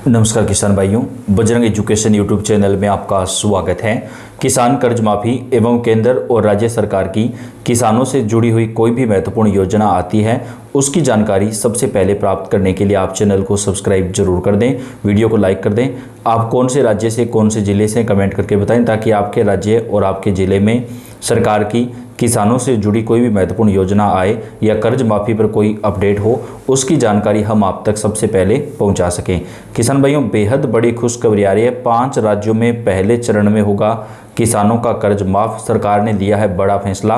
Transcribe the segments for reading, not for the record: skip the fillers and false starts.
नमस्कार किसान भाइयों, बजरंग एजुकेशन यूट्यूब चैनल में आपका स्वागत है। किसान कर्ज माफ़ी एवं केंद्र और राज्य सरकार की किसानों से जुड़ी हुई कोई भी महत्वपूर्ण योजना आती है उसकी जानकारी सबसे पहले प्राप्त करने के लिए आप चैनल को सब्सक्राइब जरूर कर दें, वीडियो को लाइक कर दें। आप कौन से राज्य से कौन से ज़िले से कमेंट करके बताएं ताकि आपके राज्य और आपके ज़िले में सरकार की किसानों से जुड़ी कोई भी महत्वपूर्ण योजना आए या कर्ज माफ़ी पर कोई अपडेट हो उसकी जानकारी हम आप तक सबसे पहले पहुंचा सकें। किसान भाइयों, बेहद बड़ी खुशखबरी आ रही है। 5 राज्यों में पहले चरण में होगा किसानों का कर्ज माफ़। सरकार ने लिया है बड़ा फैसला।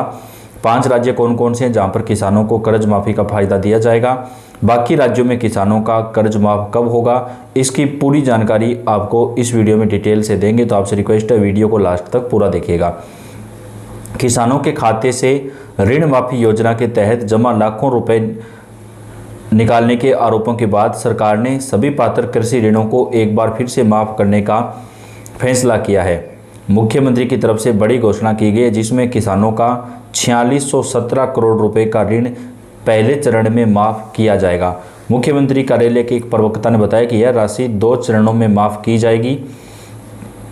5 राज्य कौन कौन से हैं जहां पर किसानों को कर्ज माफ़ी का फ़ायदा दिया जाएगा, बाकी राज्यों में किसानों का कर्ज माफ़ कब होगा, इसकी पूरी जानकारी आपको इस वीडियो में डिटेल से देंगे। तो आपसे रिक्वेस्ट है वीडियो को लास्ट तक पूरा देखिएगा। किसानों के खाते से ऋण माफ़ी योजना के तहत जमा लाखों रुपए निकालने के आरोपों के बाद सरकार ने सभी पात्र कृषि ऋणों को एक बार फिर से माफ़ करने का फैसला किया है। मुख्यमंत्री की तरफ से बड़ी घोषणा की गई है जिसमें किसानों का 4617 करोड़ रुपए का ऋण पहले चरण में माफ़ किया जाएगा। मुख्यमंत्री कार्यालय के एक प्रवक्ता ने बताया कि यह राशि 2 चरणों में माफ़ की जाएगी।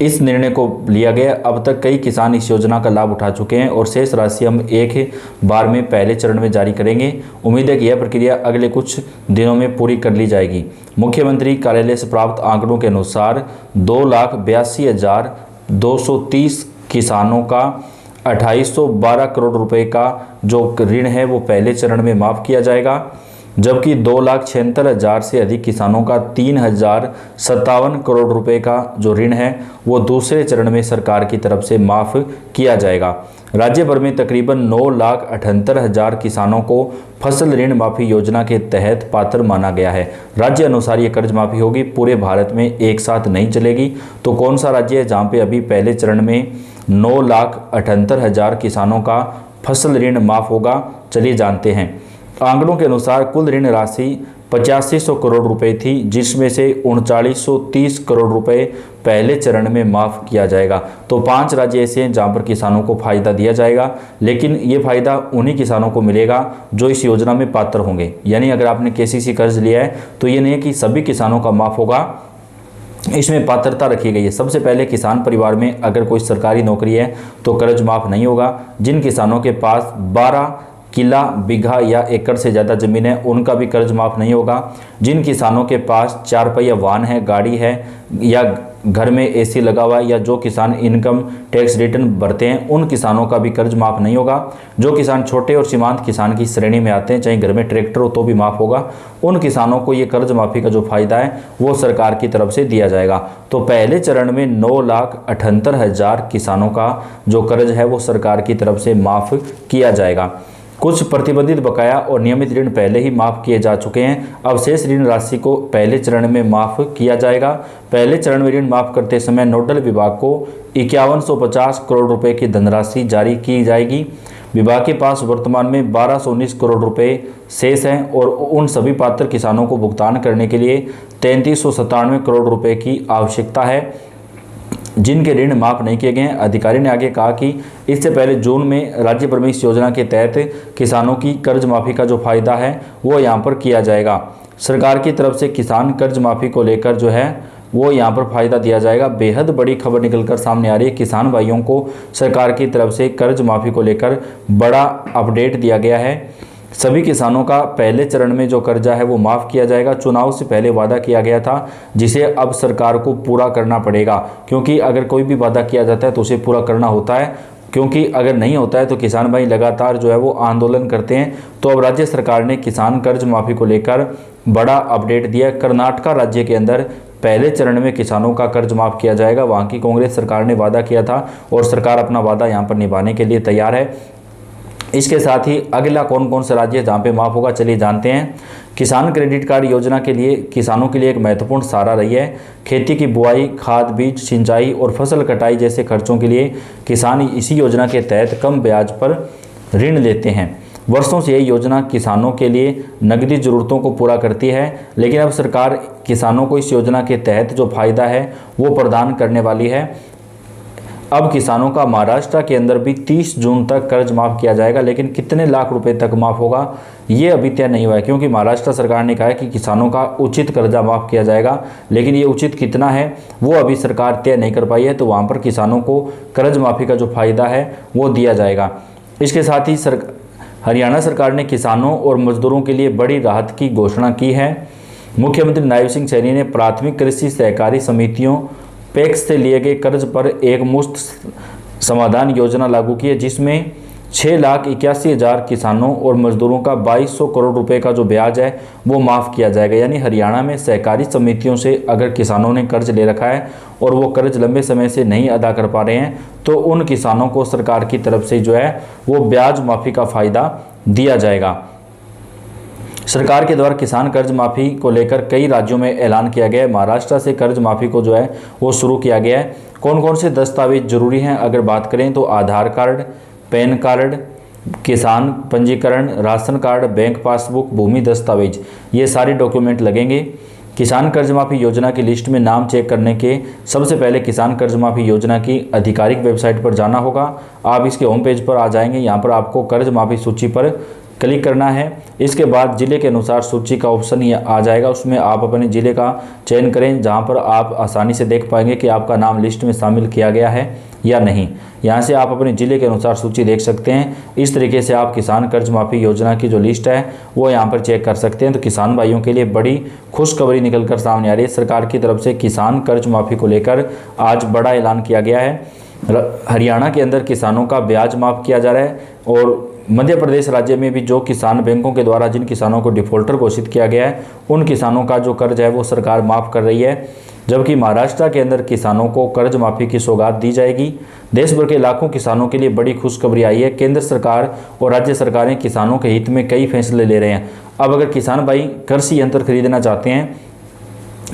इस निर्णय को लिया गया। अब तक कई किसान इस योजना का लाभ उठा चुके हैं और शेष राशि हम एक बार में पहले चरण में जारी करेंगे। उम्मीद है कि यह प्रक्रिया अगले कुछ दिनों में पूरी कर ली जाएगी। मुख्यमंत्री कार्यालय से प्राप्त आंकड़ों के अनुसार 2,82,230 किसानों का 2812 करोड़ रुपए का जो ऋण है वो पहले चरण में माफ़ किया जाएगा, जबकि 2,76,000 से अधिक किसानों का 3,057 करोड़ रुपए का जो ऋण है वो दूसरे चरण में सरकार की तरफ से माफ़ किया जाएगा। राज्य भर में तकरीबन 9,78,000 किसानों को फसल ऋण माफ़ी योजना के तहत पात्र माना गया है। राज्य अनुसार ये कर्ज माफ़ी होगी, पूरे भारत में एक साथ नहीं चलेगी। तो कौन सा राज्य है जहाँ पे अभी पहले चरण में 9,78,000 किसानों का फसल ऋण माफ़ होगा, चलिए जानते हैं। आंकड़ों के अनुसार कुल ऋण राशि 8500 करोड़ रुपए थी, जिसमें से 3930 करोड़ रुपए पहले चरण में माफ़ किया जाएगा। तो 5 राज्य ऐसे हैं जहां पर किसानों को फ़ायदा दिया जाएगा, लेकिन ये फ़ायदा उन्हीं किसानों को मिलेगा जो इस योजना में पात्र होंगे। यानी अगर आपने केसीसी कर्ज लिया है तो ये नहीं है कि सभी किसानों का माफ़ होगा, इसमें पात्रता रखी गई है। सबसे पहले किसान परिवार में अगर कोई सरकारी नौकरी है तो कर्ज माफ़ नहीं होगा। जिन किसानों के पास 12 किला, बीघा या एकड़ से ज़्यादा ज़मीन है उनका भी कर्ज माफ़ नहीं होगा। जिन किसानों के पास 4 पहिया वाहन है, गाड़ी है या घर में एसी लगा हुआ है या जो किसान इनकम टैक्स रिटर्न भरते हैं उन किसानों का भी कर्ज माफ़ नहीं होगा। जो किसान छोटे और सीमांत किसान की श्रेणी में आते हैं, चाहे घर में ट्रैक्टर हो तो भी माफ़ होगा। उन किसानों को ये कर्ज माफ़ी का जो फ़ायदा है वो सरकार की तरफ से दिया जाएगा। तो पहले चरण में 9,78,000 किसानों का जो कर्ज है वो सरकार की तरफ से माफ़ किया जाएगा। कुछ प्रतिबंधित बकाया और नियमित ऋण पहले ही माफ़ किए जा चुके हैं। अब शेष ऋण राशि को पहले चरण में माफ़ किया जाएगा। पहले चरण में ऋण माफ़ करते समय नोडल विभाग को 5150 करोड़ रुपए की धनराशि जारी की जाएगी। विभाग के पास वर्तमान में 1219 करोड़ रुपए शेष हैं और उन सभी पात्र किसानों को भुगतान करने के लिए 3397 करोड़ रुपए की आवश्यकता है जिनके ऋण माफ़ नहीं किए गए हैं। अधिकारी ने आगे कहा कि इससे पहले जून में राज्य भर में इस योजना के तहत किसानों की कर्ज माफ़ी का जो फ़ायदा है वो यहाँ पर किया जाएगा। सरकार की तरफ से किसान कर्ज माफ़ी को लेकर जो है वो यहाँ पर फ़ायदा दिया जाएगा। बेहद बड़ी खबर निकलकर सामने आ रही है। किसान भाइयों को सरकार की तरफ से कर्ज माफ़ी को लेकर बड़ा अपडेट दिया गया है। सभी किसानों का पहले चरण में जो कर्जा है वो माफ़ किया जाएगा। चुनाव से पहले वादा किया गया था जिसे अब सरकार को पूरा करना पड़ेगा, क्योंकि अगर कोई भी वादा किया जाता है तो उसे पूरा करना होता है, क्योंकि अगर नहीं होता है तो किसान भाई लगातार जो है वो आंदोलन करते हैं। तो अब राज्य सरकार ने किसान कर्ज माफ़ी को लेकर बड़ा अपडेट दिया। कर्नाटका राज्य के अंदर पहले चरण में किसानों का कर्ज माफ़ किया जाएगा। वहाँ की कांग्रेस सरकार ने वादा किया था और सरकार अपना वादा यहाँ पर निभाने के लिए तैयार है। इसके साथ ही अगला कौन कौन सा राज्य है जहाँ पे माफ़ होगा, चलिए जानते हैं। किसान क्रेडिट कार्ड योजना के लिए किसानों के लिए एक महत्वपूर्ण सहारा रही है। खेती की बुआई, खाद, बीज, सिंचाई और फसल कटाई जैसे खर्चों के लिए किसान इसी योजना के तहत कम ब्याज पर ऋण लेते हैं। वर्षों से यह योजना किसानों के लिए नकदी ज़रूरतों को पूरा करती है, लेकिन अब सरकार किसानों को इस योजना के तहत जो फ़ायदा है वो प्रदान करने वाली है। अब किसानों का महाराष्ट्र के अंदर भी 30 जून तक कर्ज माफ़ किया जाएगा, लेकिन कितने लाख रुपए तक माफ़ होगा ये अभी तय नहीं हुआ है, क्योंकि महाराष्ट्र सरकार ने कहा है कि किसानों का उचित कर्जा माफ़ किया जाएगा, लेकिन ये उचित कितना है वो अभी सरकार तय नहीं कर पाई है। तो वहाँ पर किसानों को कर्ज माफ़ी का जो फ़ायदा है वो दिया जाएगा। इसके साथ ही हरियाणा सरकार ने किसानों और मजदूरों के लिए बड़ी राहत की घोषणा की है। मुख्यमंत्री नायब सिंह सैनी ने प्राथमिक कृषि सहकारी समितियों पैक्स से लिए गए कर्ज पर एक मुश्त समाधान योजना लागू की है, जिसमें 6,81,000 किसानों और मजदूरों का 2200 करोड़ रुपए का जो ब्याज है वो माफ़ किया जाएगा। यानी हरियाणा में सहकारी समितियों से अगर किसानों ने कर्ज ले रखा है और वो कर्ज लंबे समय से नहीं अदा कर पा रहे हैं, तो उन किसानों को सरकार की तरफ से जो है वो ब्याज माफ़ी का फ़ायदा दिया जाएगा। सरकार के द्वारा किसान कर्ज माफ़ी को लेकर कई राज्यों में ऐलान किया गया है। महाराष्ट्र से कर्ज माफ़ी को जो है वो शुरू किया गया है। कौन कौन से दस्तावेज जरूरी हैं अगर बात करें तो आधार कार्ड, पैन कार्ड, किसान पंजीकरण, राशन कार्ड, बैंक पासबुक, भूमि दस्तावेज, ये सारे डॉक्यूमेंट लगेंगे। किसान कर्ज माफ़ी योजना की लिस्ट में नाम चेक करने के सबसे पहले किसान कर्ज माफ़ी योजना की आधिकारिक वेबसाइट पर जाना होगा। आप इसके होम पेज पर आ जाएंगे, यहाँ पर आपको कर्ज माफ़ी सूची पर क्लिक करना है। इसके बाद ज़िले के अनुसार सूची का ऑप्शन ये आ जाएगा, उसमें आप अपने ज़िले का चयन करें, जहां पर आप आसानी से देख पाएंगे कि आपका नाम लिस्ट में शामिल किया गया है या नहीं। यहां से आप अपने ज़िले के अनुसार सूची देख सकते हैं। इस तरीके से आप किसान कर्ज माफ़ी योजना की जो लिस्ट है वो यहाँ पर चेक कर सकते हैं। तो किसान भाइयों के लिए बड़ी खुशखबरी निकल कर सामने आ रही है। सरकार की तरफ से किसान कर्ज माफ़ी को लेकर आज बड़ा ऐलान किया गया है। हरियाणा के अंदर किसानों का ब्याज माफ़ किया जा रहा है और मध्य प्रदेश राज्य में भी जो किसान बैंकों के द्वारा जिन किसानों को डिफ़ॉल्टर घोषित किया गया है उन किसानों का जो कर्ज है वो सरकार माफ़ कर रही है, जबकि महाराष्ट्र के अंदर किसानों को कर्ज माफ़ी की सौगात दी जाएगी। देश भर के लाखों किसानों के लिए बड़ी खुशखबरी आई है। केंद्र सरकार और राज्य सरकारें किसानों के हित में कई फैसले ले रहे हैं। अब अगर किसान भाई कृषि यंत्र खरीदना चाहते हैं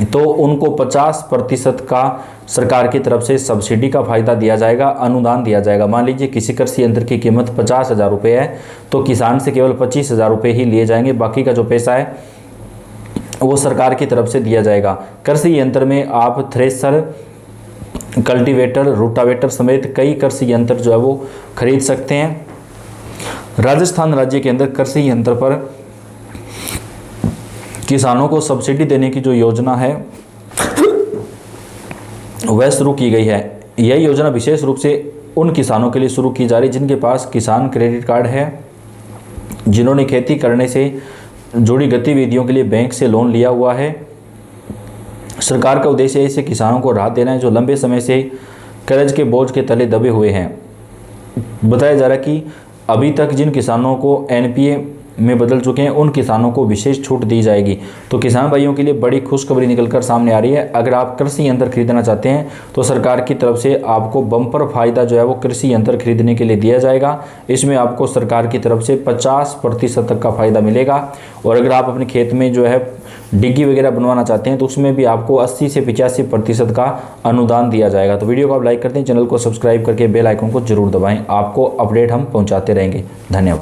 तो उनको 50% का सरकार की तरफ से सब्सिडी का फ़ायदा दिया जाएगा, अनुदान दिया जाएगा। मान लीजिए किसी कृषि यंत्र की कीमत 50,000 रुपये है तो किसान से केवल 25,000 रुपये ही लिए जाएंगे, बाकी का जो पैसा है वो सरकार की तरफ से दिया जाएगा। कृषि यंत्र में आप थ्रेसर, कल्टीवेटर, रोटावेटर समेत कई कृषि यंत्र जो है वो खरीद सकते हैं। राजस्थान राज्य के अंदर कृषि यंत्र पर किसानों को सब्सिडी देने की जो योजना है वह शुरू की गई है। यह योजना विशेष रूप से उन किसानों के लिए शुरू की जा रही है जिनके पास किसान क्रेडिट कार्ड है, जिन्होंने खेती करने से जुड़ी गतिविधियों के लिए बैंक से लोन लिया हुआ है। सरकार का उद्देश्य इससे किसानों को राहत देना है जो लंबे समय से कर्ज के बोझ के तले दबे हुए हैं। बताया जा रहा है कि अभी तक जिन किसानों को एनपीए में बदल चुके हैं उन किसानों को विशेष छूट दी जाएगी। तो किसान भाइयों के लिए बड़ी खुशखबरी निकलकर सामने आ रही है। अगर आप कृषि यंत्र खरीदना चाहते हैं तो सरकार की तरफ से आपको बम्पर फायदा जो है वो कृषि यंत्र खरीदने के लिए दिया जाएगा। इसमें आपको सरकार की तरफ से 50% तक का फ़ायदा मिलेगा। और अगर आप अपने खेत में जो है डिग्गी वगैरह बनवाना चाहते हैं तो उसमें भी आपको 80 से 85% का अनुदान दिया जाएगा। तो वीडियो को आप लाइक करते हैं, चैनल को सब्सक्राइब करके बेल आइकन को जरूर दबाएं। आपको अपडेट हम पहुंचाते रहेंगे। धन्यवाद।